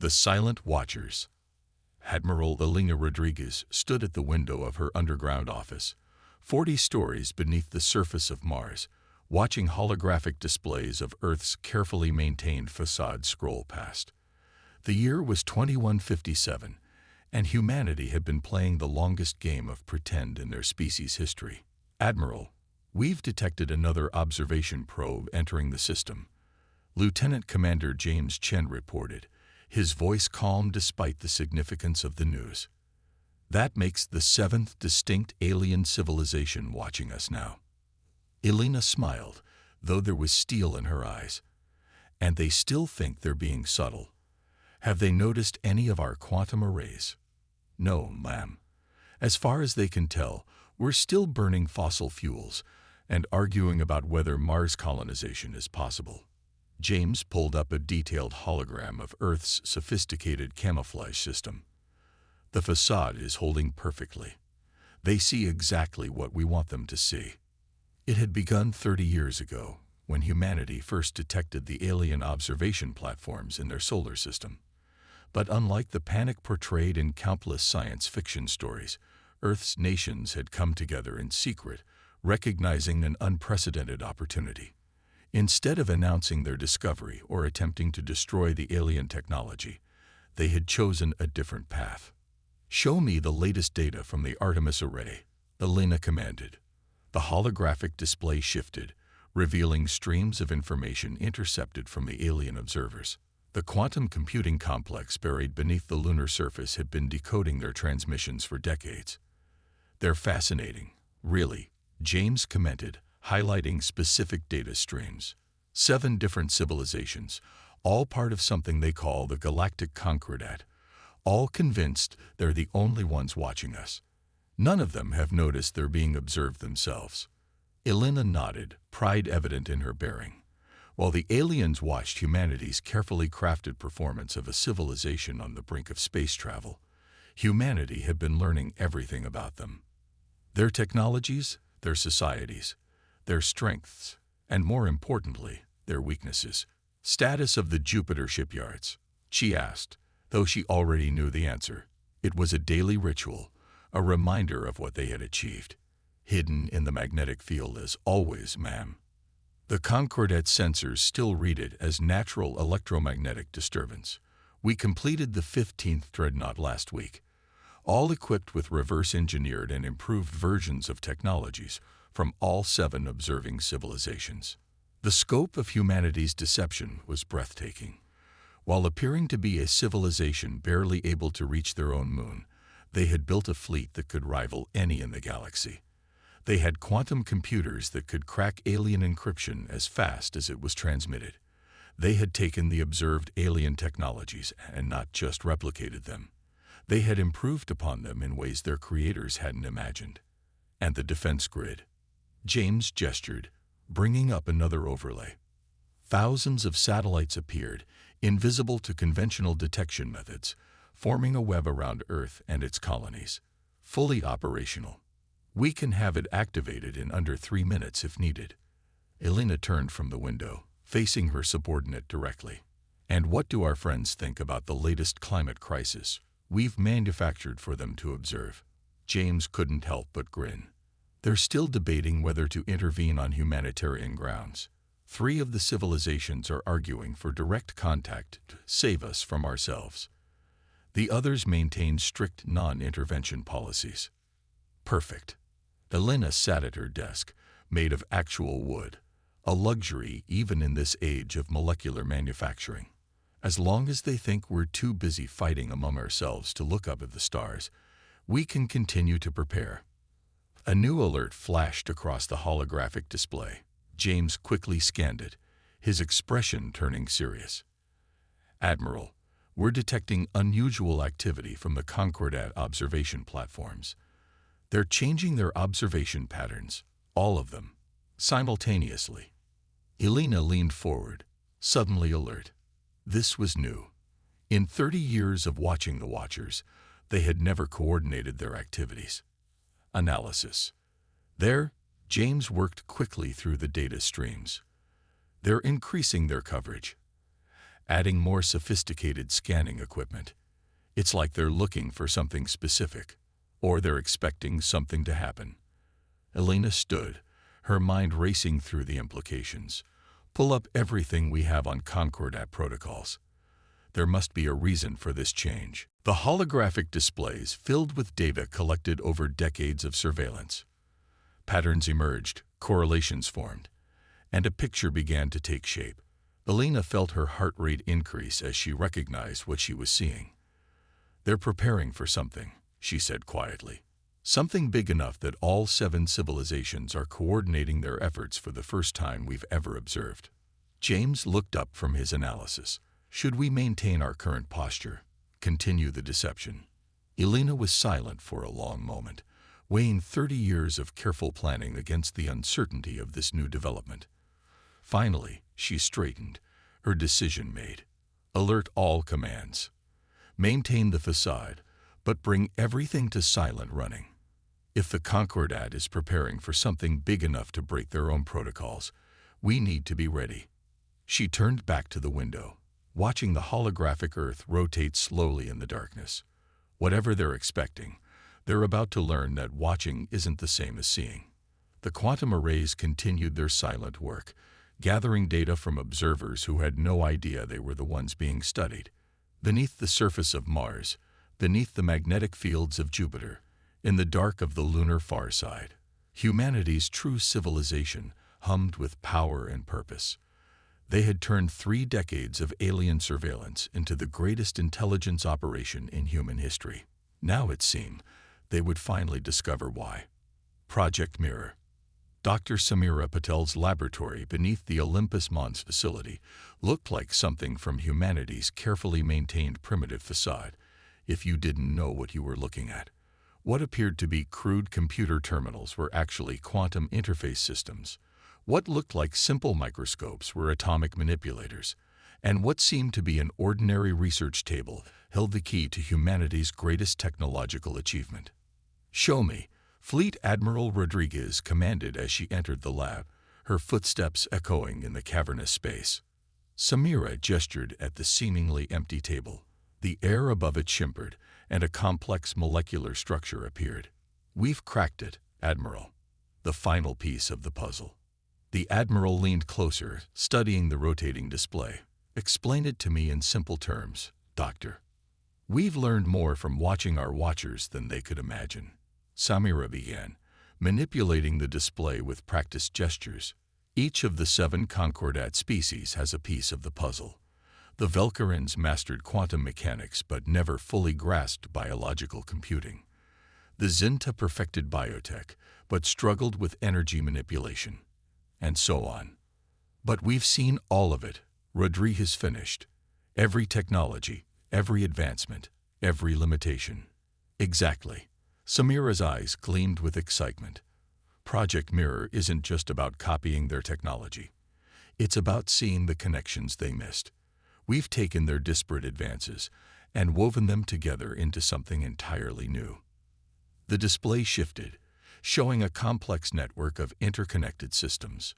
The Silent Watchers. Admiral Elena Rodriguez stood at the window of her underground office, 40 stories beneath the surface of Mars, watching holographic displays of Earth's carefully maintained facade scroll past. The year was 2157, and humanity had been playing the longest game of pretend in their species' history. "Admiral, we've detected another observation probe entering the system," Lieutenant Commander James Chen reported, his voice calm despite the significance of the news. "That makes the 7th distinct alien civilization watching us now." Elena smiled, though there was steel in her eyes. "And they still think they're being subtle. Have they noticed any of our quantum arrays?" "No, ma'am. As far as they can tell, we're still burning fossil fuels and arguing about whether Mars colonization is possible." James pulled up a detailed hologram of Earth's sophisticated camouflage system. "The facade is holding perfectly. They see exactly what we want them to see." It had begun 30 years ago, when humanity first detected the alien observation platforms in their solar system. But unlike the panic portrayed in countless science fiction stories, Earth's nations had come together in secret, recognizing an unprecedented opportunity. Instead of announcing their discovery or attempting to destroy the alien technology, they had chosen a different path. "Show me the latest data from the Artemis array," Elena commanded. The holographic display shifted, revealing streams of information intercepted from the alien observers. The quantum computing complex buried beneath the lunar surface had been decoding their transmissions for decades. "They're fascinating, really," James commented, highlighting specific data streams. 7 different civilizations, all part of something they call the Galactic Conquest, all convinced they're the only ones watching us. None of them have noticed they're being observed themselves. Elena nodded, pride evident in her bearing. While the aliens watched humanity's carefully crafted performance of a civilization on the brink of space travel, humanity had been learning everything about them. Their technologies, their societies, their strengths, and more importantly, their weaknesses. "Status of the Jupiter shipyards?" she asked, though she already knew the answer. It was a daily ritual, a reminder of what they had achieved. "Hidden in the magnetic field as always, ma'am." The Concordat sensors still read it as natural electromagnetic disturbance. "We completed the 15th dreadnought last week, all equipped with reverse-engineered and improved versions of technologies from all 7 observing civilizations." The scope of humanity's deception was breathtaking. While appearing to be a civilization barely able to reach their own moon, they had built a fleet that could rival any in the galaxy. They had quantum computers that could crack alien encryption as fast as it was transmitted. They had taken the observed alien technologies and not just replicated them. They had improved upon them in ways their creators hadn't imagined. "And the defense grid?" James gestured, bringing up another overlay. Thousands of satellites appeared, invisible to conventional detection methods, forming a web around Earth and its colonies. "Fully operational. We can have it activated in under 3 minutes if needed." Elena turned from the window, facing her subordinate directly. "And what do our friends think about the latest climate crisis we've manufactured for them to observe?" James couldn't help but grin. "They're still debating whether to intervene on humanitarian grounds. 3 of the civilizations are arguing for direct contact to save us from ourselves. The others maintain strict non-intervention policies." "Perfect." Elena sat at her desk, made of actual wood, a luxury even in this age of molecular manufacturing. "As long as they think we're too busy fighting among ourselves to look up at the stars, we can continue to prepare." A new alert flashed across the holographic display. James quickly scanned it, his expression turning serious. "Admiral, we're detecting unusual activity from the Concordat observation platforms. They're changing their observation patterns, all of them, simultaneously." Elena leaned forward, suddenly alert. This was new. In 30 years of watching the Watchers, they had never coordinated their activities. Analysis. There, James worked quickly through the data streams. "They're increasing their coverage." adding more sophisticated scanning equipment. It's like they're looking for something specific, or they're expecting something to happen. Elena stood, her mind racing through the implications. Pull up everything we have on Concordat protocols. There must be a reason for this change. The holographic displays filled with data collected over decades of surveillance. Patterns emerged, correlations formed, and a picture began to take shape. Elena felt her heart rate increase as she recognized what she was seeing. "They're preparing for something," she said quietly. "Something big enough that all 7 civilizations are coordinating their efforts for the first time we've ever observed." James looked up from his analysis. "Should we maintain our current posture? Continue the deception?" Elena was silent for a long moment, weighing 30 years of careful planning against the uncertainty of this new development. Finally, she straightened, her decision made. "Alert all commands. Maintain the facade, but bring everything to silent running. If the Concordat is preparing for something big enough to break their own protocols, we need to be ready." She turned back to the window, watching the holographic Earth rotate slowly in the darkness. Whatever they're expecting, they're about to learn that watching isn't the same as seeing. The quantum arrays continued their silent work, gathering data from observers who had no idea they were the ones being studied. Beneath the surface of Mars, beneath the magnetic fields of Jupiter, in the dark of the lunar far side, humanity's true civilization hummed with power and purpose. They had turned 3 decades of alien surveillance into the greatest intelligence operation in human history. Now it seemed they would finally discover why. Project Mirror. Dr. Samira Patel's laboratory beneath the Olympus Mons facility looked like something from humanity's carefully maintained primitive facade, if you didn't know what you were looking at. What appeared to be crude computer terminals were actually quantum interface systems. What looked like simple microscopes were atomic manipulators, and what seemed to be an ordinary research table held the key to humanity's greatest technological achievement. "Show me," Fleet Admiral Rodriguez commanded as she entered the lab, her footsteps echoing in the cavernous space. Samira gestured at the seemingly empty table. The air above it shimmered, and a complex molecular structure appeared. "We've cracked it, Admiral. The final piece of the puzzle." The Admiral leaned closer, studying the rotating display. "Explain it to me in simple terms, Doctor." "We've learned more from watching our watchers than they could imagine," Samira began, manipulating the display with practiced gestures. "Each of the 7 Concordat species has a piece of the puzzle. The Velkarans mastered quantum mechanics but never fully grasped biological computing. The Zinta perfected biotech but struggled with energy manipulation. And so on. But we've seen all of it," Rodriguez finished. "Every technology, every advancement, every limitation." "Exactly." Samira's eyes gleamed with excitement. "Project Mirror isn't just about copying their technology. It's about seeing the connections they missed. We've taken their disparate advances and woven them together into something entirely new." The display shifted, showing a complex network of interconnected systems.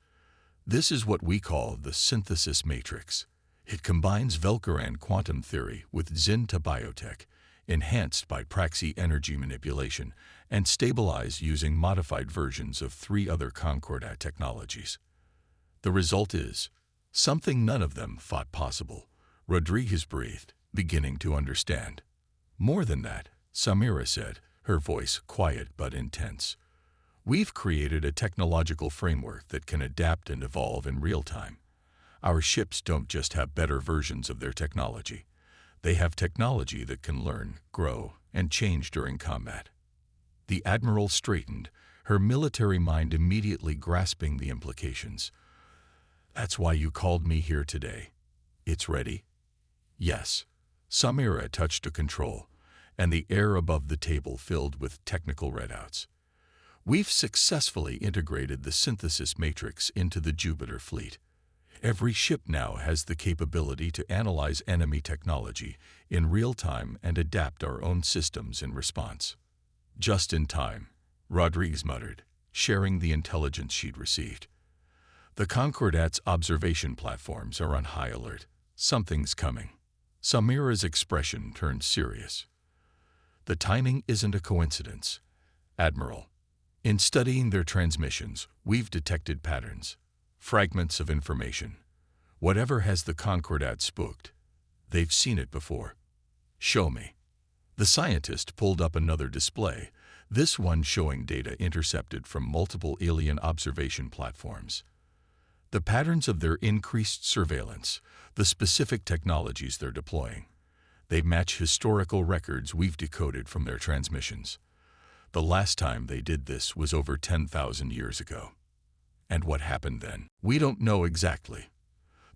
"This is what we call the synthesis matrix. It combines Velkaran quantum theory with Zinta biotech, enhanced by Praxi energy manipulation, and stabilized using modified versions of 3 other Concordat technologies. The result is something none of them thought possible," Rodriguez breathed, beginning to understand. "More than that," Samira said, her voice quiet but intense. "We've created a technological framework that can adapt and evolve in real time. Our ships don't just have better versions of their technology. They have technology that can learn, grow, and change during combat." The Admiral straightened, her military mind immediately grasping the implications. "That's why you called me here today. It's ready?" "Yes." Samira touched a control, and the air above the table filled with technical readouts. "We've successfully integrated the synthesis matrix into the Jupiter fleet. Every ship now has the capability to analyze enemy technology in real time and adapt our own systems in response." "Just in time," Rodriguez muttered, sharing the intelligence she'd received. "The Concordat's observation platforms are on high alert. Something's coming. Samira's expression turned serious. The timing isn't a coincidence, Admiral. In studying their transmissions, we've detected patterns, fragments of information. Whatever has the Concordat spooked, they've seen it before. Show me. The scientist pulled up another display, this one showing data intercepted from multiple alien observation platforms. The patterns of their increased surveillance, the specific technologies they're deploying. They match historical records we've decoded from their transmissions. The last time they did this was over 10,000 years ago. And what happened then? We don't know exactly.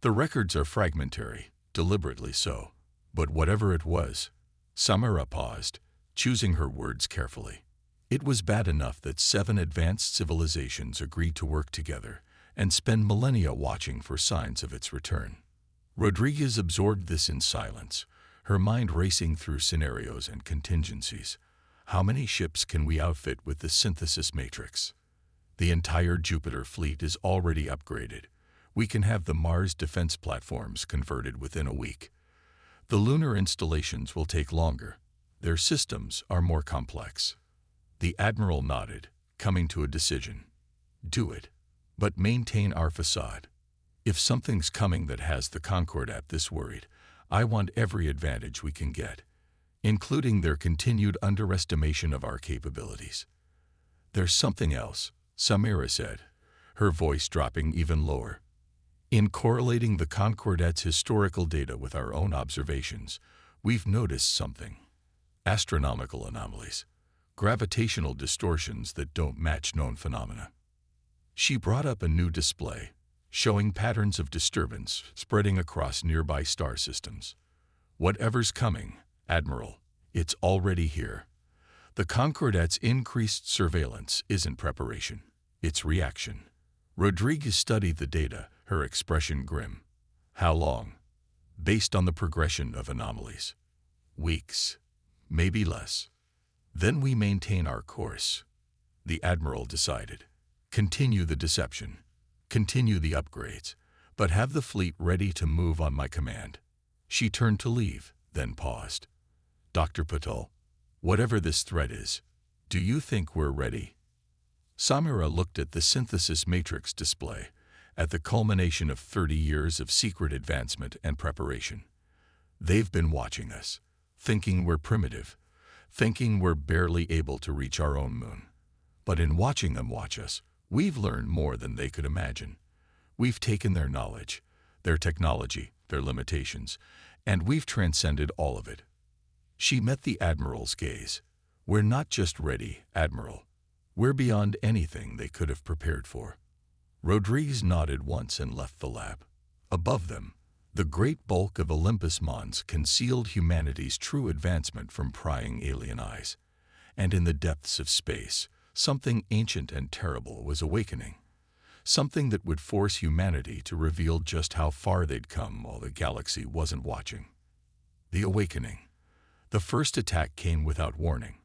The records are fragmentary, deliberately so. But whatever it was, Samira paused, choosing her words carefully. It was bad enough that 7 advanced civilizations agreed to work together and spend millennia watching for signs of its return. Rodriguez absorbed this in silence, her mind racing through scenarios and contingencies. How many ships can we outfit with the synthesis matrix? The entire Jupiter fleet is already upgraded. We can have the Mars defense platforms converted within a week. The lunar installations will take longer. Their systems are more complex. The Admiral nodded, coming to a decision. Do it, but maintain our facade. If something's coming that has the Concordat this worried, I want every advantage we can get, including their continued underestimation of our capabilities. There's something else, Samira said, her voice dropping even lower. In correlating the Concordat's historical data with our own observations, we've noticed something. Astronomical anomalies, gravitational distortions that don't match known phenomena. She brought up a new display, showing patterns of disturbance spreading across nearby star systems. Whatever's coming, Admiral, it's already here. The Concordat's increased surveillance isn't preparation, it's reaction. Rodriguez studied the data, her expression grim. How long? Based on the progression of anomalies. Weeks, maybe less. Then we maintain our course. The Admiral decided. Continue the deception. Continue the upgrades, but have the fleet ready to move on my command. She turned to leave, then paused. Dr. Patel, whatever this threat is, do you think we're ready? Samira looked at the synthesis matrix display, at the culmination of 30 years of secret advancement and preparation. They've been watching us, thinking we're primitive, thinking we're barely able to reach our own moon. But in watching them watch us, we've learned more than they could imagine. We've taken their knowledge, their technology, their limitations, and we've transcended all of it. She met the Admiral's gaze. We're not just ready, Admiral. We're beyond anything they could have prepared for. Rodriguez nodded once and left the lab. Above them, the great bulk of Olympus Mons concealed humanity's true advancement from prying alien eyes. And in the depths of space, something ancient and terrible was awakening. Something that would force humanity to reveal just how far they'd come while the galaxy wasn't watching. The awakening. The first attack came without warning.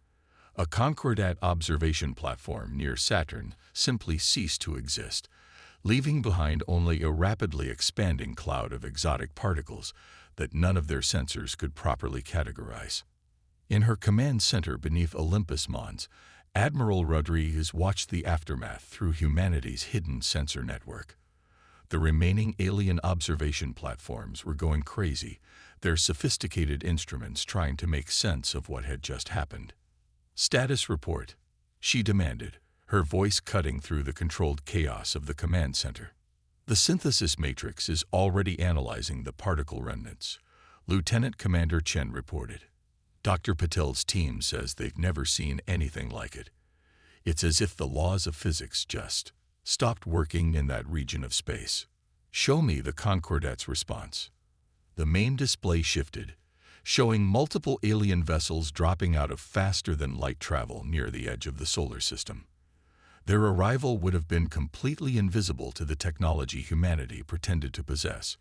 A Concordat observation platform near Saturn simply ceased to exist, leaving behind only a rapidly expanding cloud of exotic particles that none of their sensors could properly categorize. In her command center beneath Olympus Mons, Admiral Rodriguez watched the aftermath through humanity's hidden sensor network. The remaining alien observation platforms were going crazy, their sophisticated instruments trying to make sense of what had just happened. Status report, she demanded, her voice cutting through the controlled chaos of the command center. The synthesis matrix is already analyzing the particle remnants, Lieutenant Commander Chen reported. Dr. Patel's team says they've never seen anything like it. It's as if the laws of physics just stopped working in that region of space. Show me the Concordat's response. The main display shifted, showing multiple alien vessels dropping out of faster-than-light travel near the edge of the solar system. Their arrival would have been completely invisible to the technology humanity pretended to possess.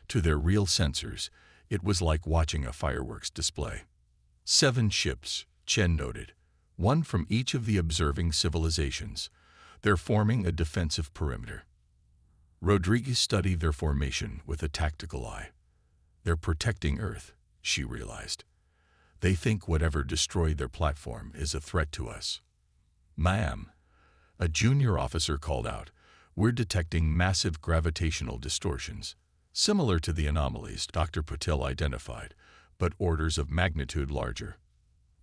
To their real sensors, it was like watching a fireworks display. 7 ships, Chen noted, 1 from each of the observing civilizations. They're forming a defensive perimeter. Rodriguez studied their formation with a tactical eye. They're protecting Earth, she realized. They think whatever destroyed their platform is a threat to us. Ma'am, a junior officer called out, we're detecting massive gravitational distortions, similar to the anomalies Dr. Patel identified, but orders of magnitude larger.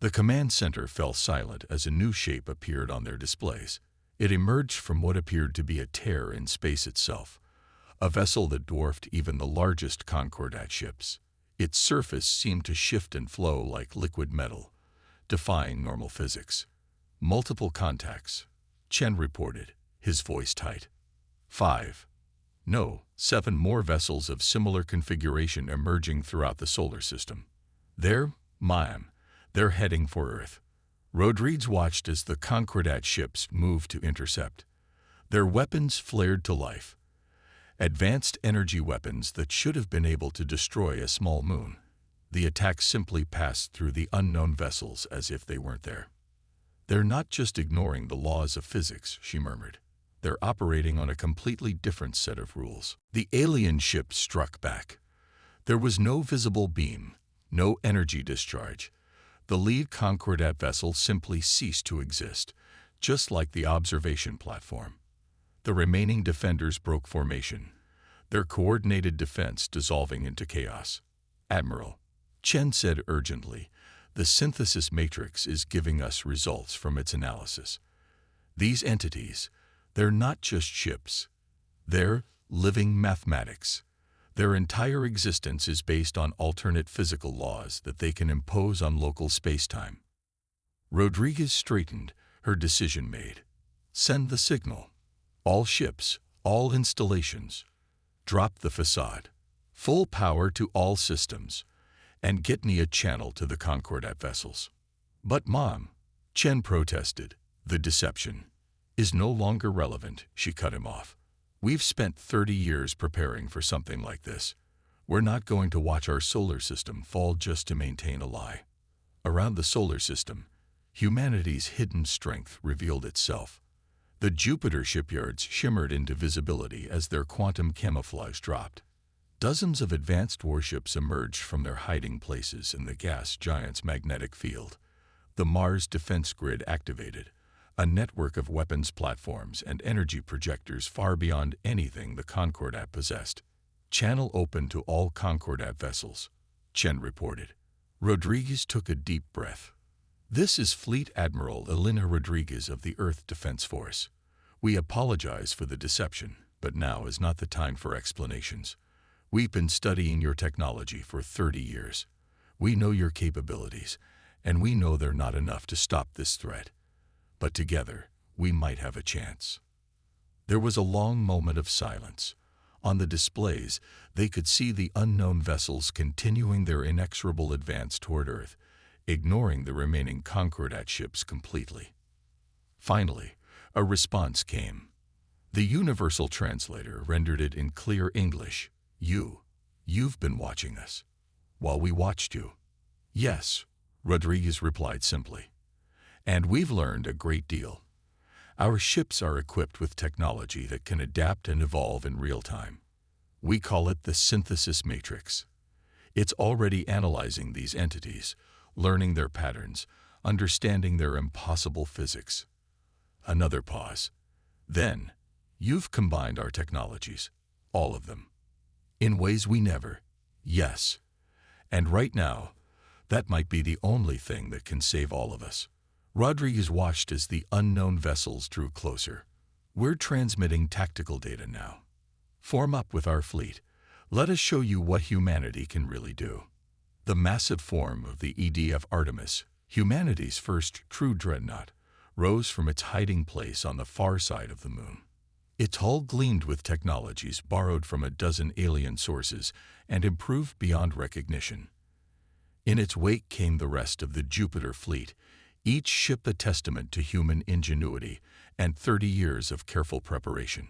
The command center fell silent as a new shape appeared on their displays. It emerged from what appeared to be a tear in space itself, a vessel that dwarfed even the largest Concordat ships. Its surface seemed to shift and flow like liquid metal, defying normal physics. Multiple contacts, Chen reported, his voice tight. 5. No, 7 more vessels of similar configuration emerging throughout the solar system. They're heading for Earth. Rodriguez watched as the Concordat ships moved to intercept. Their weapons flared to life. Advanced energy weapons that should have been able to destroy a small moon. The attack simply passed through the unknown vessels as if they weren't there. They're not just ignoring the laws of physics, she murmured. They're operating on a completely different set of rules. The alien ship struck back. There was no visible beam, no energy discharge. The lead Concordat vessel simply ceased to exist, just like the observation platform. The remaining defenders broke formation, their coordinated defense dissolving into chaos. Admiral, Chen said urgently, the synthesis matrix is giving us results from its analysis. These entities, they're not just ships. They're living mathematics. Their entire existence is based on alternate physical laws that they can impose on local space-time. Rodriguez straightened, her decision made. Send the signal. All ships, all installations. Drop the facade. Full power to all systems. And get me a channel to the Concordat vessels. But Mom, Chen protested, the deception is no longer relevant, she cut him off. We've spent 30 years preparing for something like this. We're not going to watch our solar system fall just to maintain a lie. Around the solar system, humanity's hidden strength revealed itself. The Jupiter shipyards shimmered into visibility as their quantum camouflage dropped. Dozens of advanced warships emerged from their hiding places in the gas giant's magnetic field. The Mars defense grid activated, a network of weapons platforms and energy projectors far beyond anything the Concordat possessed. Channel open to all Concordat vessels, Chen reported. Rodriguez took a deep breath. This is Fleet Admiral Elena Rodriguez of the Earth Defense Force. We apologize for the deception, but now is not the time for explanations. We've been studying your technology for 30 years. We know your capabilities, and we know they're not enough to stop this threat. But together, we might have a chance. There was a long moment of silence. On the displays, they could see the unknown vessels continuing their inexorable advance toward Earth, ignoring the remaining Concordat ships completely. Finally, a response came. The universal translator rendered it in clear English. You've been watching us. While we watched you. Yes, Rodriguez replied simply. And we've learned a great deal. Our ships are equipped with technology that can adapt and evolve in real time. We call it the synthesis matrix. It's already analyzing these entities, learning their patterns, understanding their impossible physics. Another pause. Then, you've combined our technologies, all of them, in ways we never. Yes. And right now, that might be the only thing that can save all of us. Rodriguez watched as the unknown vessels drew closer. We're transmitting tactical data now. Form up with our fleet. Let us show you what humanity can really do. The massive form of the EDF Artemis, humanity's first true dreadnought, rose from its hiding place on the far side of the moon. Its hull gleamed with technologies borrowed from a dozen alien sources and improved beyond recognition. In its wake came the rest of the Jupiter fleet, each ship a testament to human ingenuity and 30 years of careful preparation.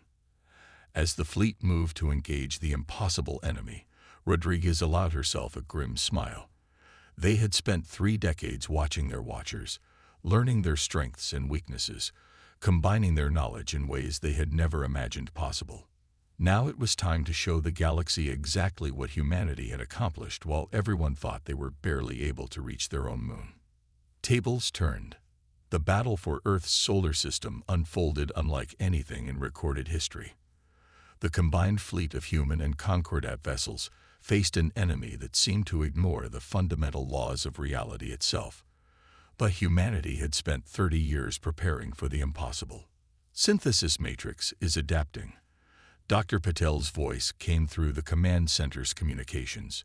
As the fleet moved to engage the impossible enemy, Rodriguez allowed herself a grim smile. They had spent 3 decades watching their watchers, learning their strengths and weaknesses, combining their knowledge in ways they had never imagined possible. Now it was time to show the galaxy exactly what humanity had accomplished while everyone thought they were barely able to reach their own moon. Tables turned. The battle for Earth's solar system unfolded unlike anything in recorded history. The combined fleet of human and concordat vessels faced an enemy that seemed to ignore the fundamental laws of reality itself. But humanity had spent 30 years preparing for the impossible. Synthesis matrix is adapting. Dr. Patel's voice came through the command center's communications.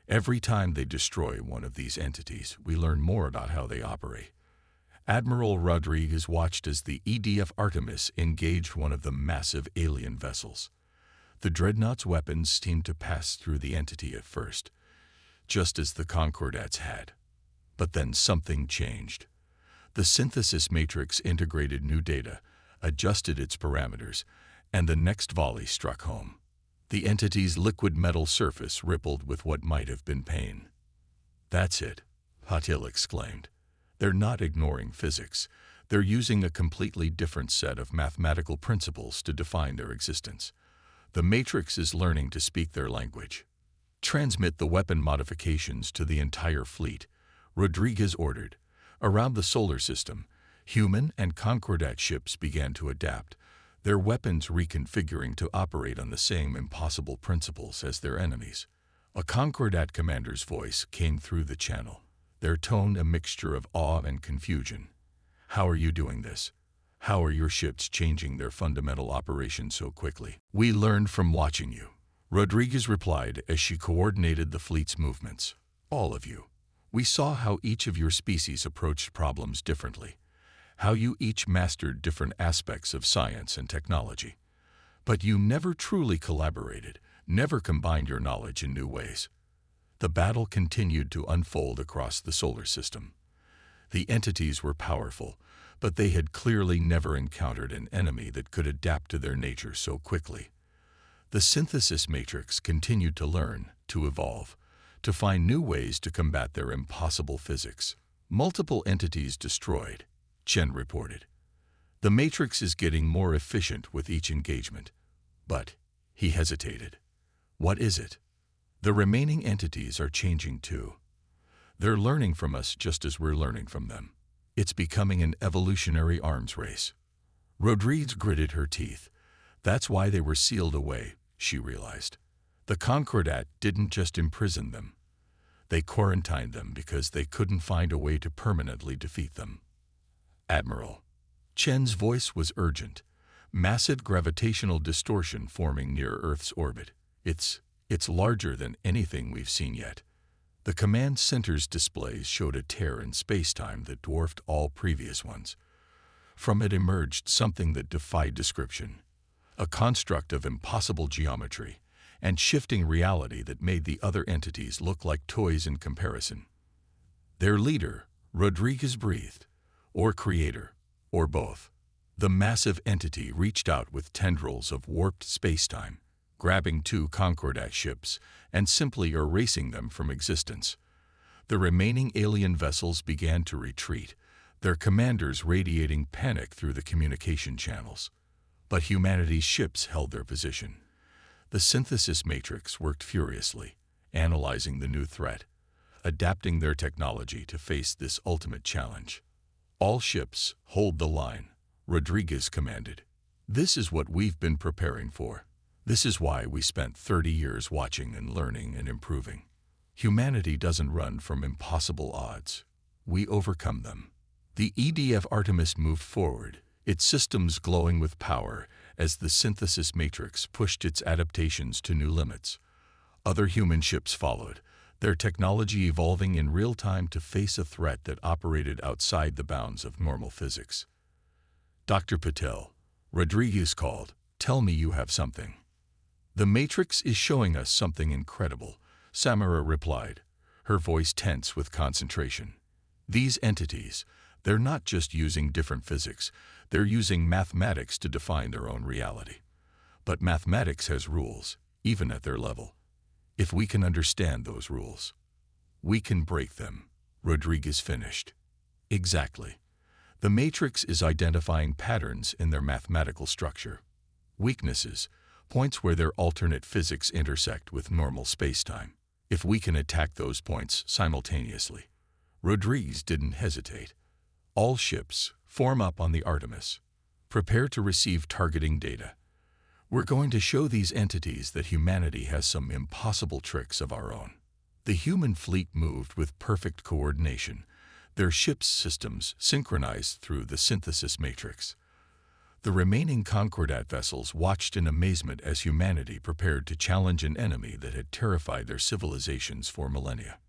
Every time they destroy one of these entities, we learn more about how they operate. Admiral Rodriguez watched as the EDF Artemis engaged one of the massive alien vessels. The dreadnought's weapons seemed to pass through the entity at first, just as the concordats had. But then something changed. The synthesis matrix integrated new data, adjusted its parameters, and the next volley struck home. The entity's liquid metal surface rippled with what might have been pain. "That's it," Patil exclaimed. "They're not ignoring physics. They're using a completely different set of mathematical principles to define their existence. The Matrix is learning to speak their language." "Transmit the weapon modifications to the entire fleet," Rodriguez ordered. Around the solar system, human and concordat ships began to adapt, their weapons reconfiguring to operate on the same impossible principles as their enemies. A concordat commander's voice came through the channel, their tone a mixture of awe and confusion. "How are you doing this? How are your ships changing their fundamental operation so quickly?" "We learned from watching you," Rodriguez replied as she coordinated the fleet's movements. "All of you. We saw how each of your species approached problems differently, how you each mastered different aspects of science and technology. But you never truly collaborated, never combined your knowledge in new ways." The battle continued to unfold across the solar system. The entities were powerful, but they had clearly never encountered an enemy that could adapt to their nature so quickly. The synthesis matrix continued to learn, to evolve, to find new ways to combat their impossible physics. "Multiple entities destroyed," Chen reported. "The matrix is getting more efficient with each engagement." But he hesitated. "What is it?" "The remaining entities are changing too. They're learning from us just as we're learning from them. It's becoming an evolutionary arms race." Rodriguez gritted her teeth. That's why they were sealed away, she realized. The concordat didn't just imprison them. They quarantined them because they couldn't find a way to permanently defeat them. "Admiral." Chen's voice was urgent. "Massive gravitational distortion forming near Earth's orbit. It's larger than anything we've seen yet." The command center's displays showed a tear in space-time that dwarfed all previous ones. From it emerged something that defied description, a construct of impossible geometry and shifting reality that made the other entities look like toys in comparison. "Their leader," Rodriguez breathed, "or creator, or both." The massive entity reached out with tendrils of warped space-time, grabbing two concordat ships and simply erasing them from existence. The remaining alien vessels began to retreat, their commanders radiating panic through the communication channels. But humanity's ships held their position. The synthesis matrix worked furiously, analyzing the new threat, adapting their technology to face this ultimate challenge. "All ships, hold the line," Rodriguez commanded. "This is what we've been preparing for. This is why we spent 30 years watching and learning and improving. Humanity doesn't run from impossible odds. We overcome them." The EDF Artemis moved forward, its systems glowing with power as the synthesis matrix pushed its adaptations to new limits. Other human ships followed, their technology evolving in real time to face a threat that operated outside the bounds of normal physics. "Dr. Patel," Rodriguez called, "tell me you have something." "The Matrix is showing us something incredible," Samara replied, her voice tense with concentration. "These entities, they're not just using different physics, they're using mathematics to define their own reality. But mathematics has rules, even at their level. If we can understand those rules, we can break them," Rodriguez finished. "Exactly. The Matrix is identifying patterns in their mathematical structure. Weaknesses, points where their alternate physics intersect with normal spacetime. If we can attack those points simultaneously. Rodriguez didn't hesitate. All ships, form up on the Artemis. Prepare to receive targeting data. We're going to show these entities that humanity has some impossible tricks of our own. The human fleet moved with perfect coordination, their ship's systems synchronized through the synthesis matrix. The remaining Concordat vessels watched in amazement as humanity prepared to challenge an enemy that had terrified their civilizations for millennia.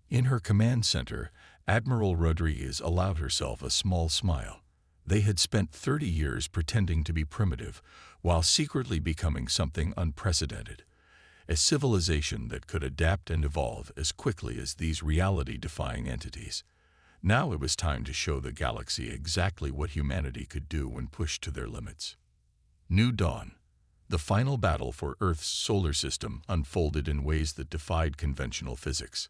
In her command center, Admiral Rodriguez allowed herself a small smile. They had spent 30 years pretending to be primitive, while secretly becoming something unprecedented. A civilization that could adapt and evolve as quickly as these reality-defying entities. Now it was time to show the galaxy exactly what humanity could do when pushed to their limits. New Dawn. The final battle for Earth's solar system unfolded in ways that defied conventional physics.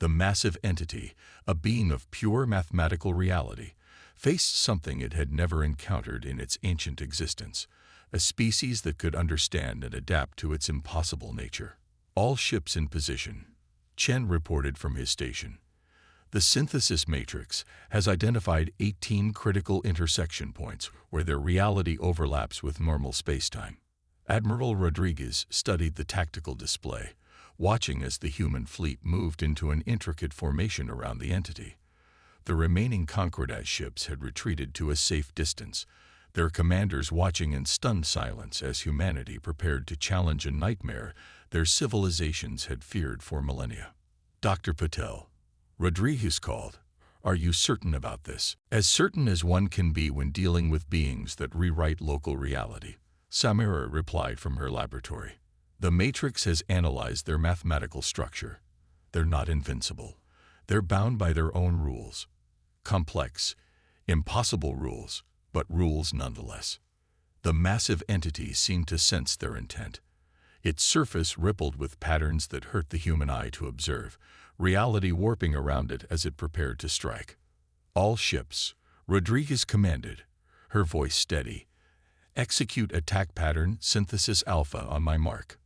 The massive entity, a being of pure mathematical reality, faced something it had never encountered in its ancient existence, a species that could understand and adapt to its impossible nature. All ships in position. Chen reported from his station. The synthesis matrix has identified 18 critical intersection points where their reality overlaps with normal spacetime. Admiral Rodriguez studied the tactical display, watching as the human fleet moved into an intricate formation around the entity. The remaining Concordat ships had retreated to a safe distance, their commanders watching in stunned silence as humanity prepared to challenge a nightmare their civilizations had feared for millennia. Dr. Patel. Rodriguez called. Are you certain about this? As certain as one can be when dealing with beings that rewrite local reality, Samira replied from her laboratory. The Matrix has analyzed their mathematical structure. They're not invincible. They're bound by their own rules. Complex, impossible rules, but rules nonetheless. The massive entity seemed to sense their intent. Its surface rippled with patterns that hurt the human eye to observe, reality warping around it as it prepared to strike. All ships, Rodriguez commanded, her voice steady. Execute attack pattern synthesis alpha on my mark.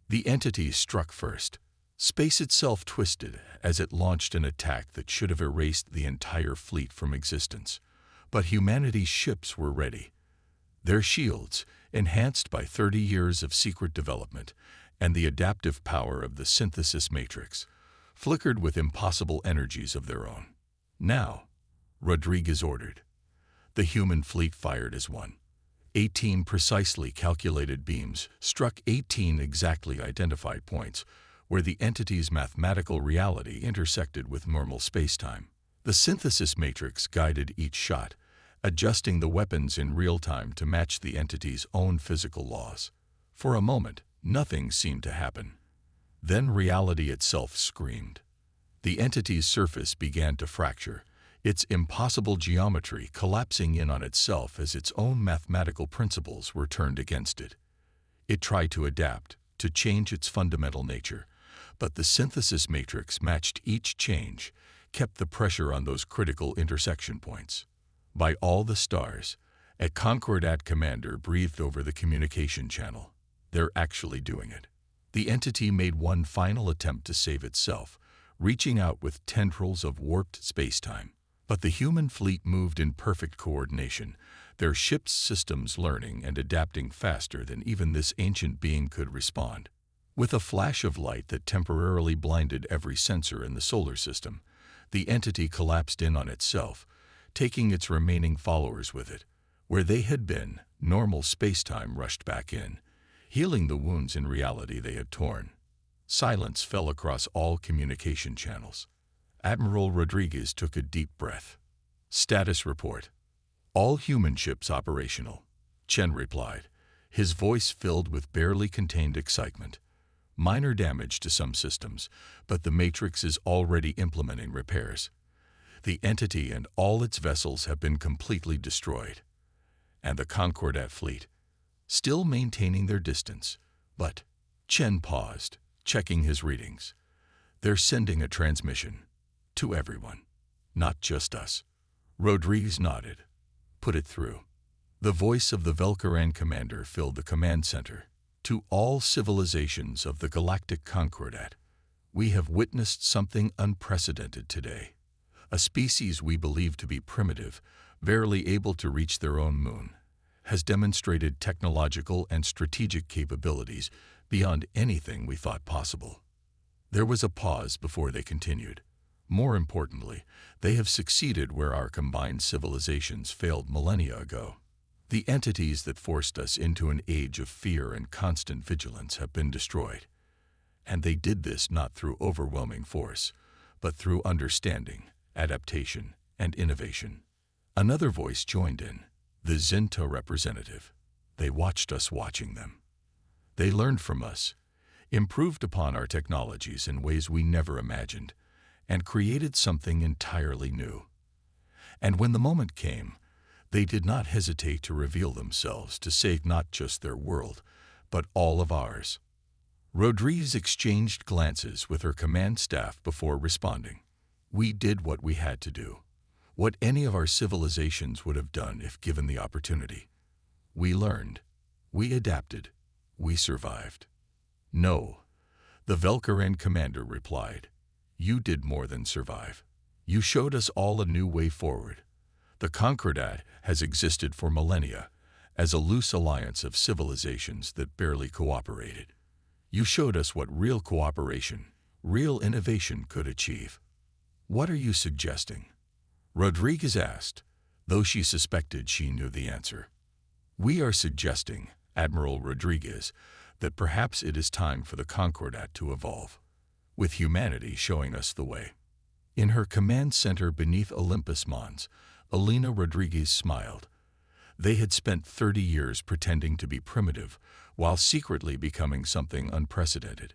The entity struck first. Space itself twisted as it launched an attack that should have erased the entire fleet from existence. But humanity's ships were ready. Their shields, enhanced by 30 years of secret development and the adaptive power of the synthesis matrix, flickered with impossible energies of their own. Now, Rodriguez ordered. The human fleet fired as one. 18 precisely calculated beams struck 18 exactly identified points where the entity's mathematical reality intersected with normal spacetime. The synthesis matrix guided each shot, adjusting the weapons in real time to match the entity's own physical laws. For a moment, nothing seemed to happen. Then reality itself screamed. The entity's surface began to fracture, its impossible geometry collapsing in on itself as its own mathematical principles were turned against it. It tried to adapt, to change its fundamental nature, but the synthesis matrix matched each change, kept the pressure on those critical intersection points. By all the stars, a Concordat commander breathed over the communication channel. They're actually doing it. The entity made one final attempt to save itself, reaching out with tendrils of warped spacetime. But the human fleet moved in perfect coordination, their ship's systems learning and adapting faster than even this ancient being could respond. With a flash of light that temporarily blinded every sensor in the solar system, the entity collapsed in on itself, taking its remaining followers with it. Where they had been, normal spacetime rushed back in, healing the wounds in reality they had torn. Silence fell across all communication channels. Admiral Rodriguez took a deep breath. Status report. All human ships operational, Chen replied, his voice filled with barely contained excitement. Minor damage to some systems, but the Matrix is already implementing repairs. The entity and all its vessels have been completely destroyed. And the Concordat fleet, still maintaining their distance, but Chen paused, checking his readings. They're sending a transmission. To everyone, not just us. Rodriguez nodded. Put it through. The voice of the Velcaran commander filled the command center. To all civilizations of the galactic concordat, we have witnessed something unprecedented today. A species we believe to be primitive, barely able to reach their own moon, has demonstrated technological and strategic capabilities beyond anything we thought possible. There was a pause before they continued. More importantly, they have succeeded where our combined civilizations failed millennia ago. The entities that forced us into an age of fear and constant vigilance have been destroyed. And they did this not through overwhelming force, but through understanding, adaptation, and innovation. Another voice joined in, the Zinto representative. They watched us watching them. They learned from us, improved upon our technologies in ways we never imagined, and created something entirely new. And when the moment came, they did not hesitate to reveal themselves to save not just their world, but all of ours. Rodriguez exchanged glances with her command staff before responding. We did what we had to do, what any of our civilizations would have done if given the opportunity. We learned, we adapted, we survived. No, the Velcaran commander replied. You did more than survive. You showed us all a new way forward. The Concordat has existed for millennia as a loose alliance of civilizations that barely cooperated. You showed us what real cooperation, real innovation could achieve. What are you suggesting? Rodriguez asked, though she suspected she knew the answer. We are suggesting, Admiral Rodriguez, that perhaps it is time for the Concordat to evolve, with humanity showing us the way. In her command center beneath Olympus Mons, Alina Rodriguez smiled. They had spent 30 years pretending to be primitive, while secretly becoming something unprecedented.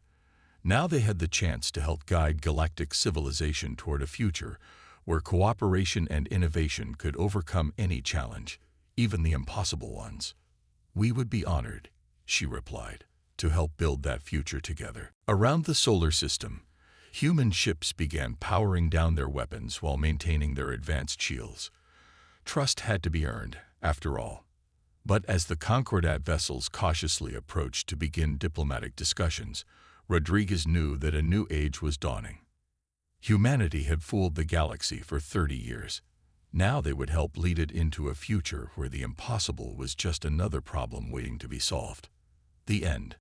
Now they had the chance to help guide galactic civilization toward a future where cooperation and innovation could overcome any challenge, even the impossible ones. We would be honored, she replied, to help build that future together. Around the solar system, human ships began powering down their weapons while maintaining their advanced shields. Trust had to be earned, after all. But as the Concordat vessels cautiously approached to begin diplomatic discussions, Rodriguez knew that a new age was dawning. Humanity had fooled the galaxy for 30 years. Now they would help lead it into a future where the impossible was just another problem waiting to be solved. The end.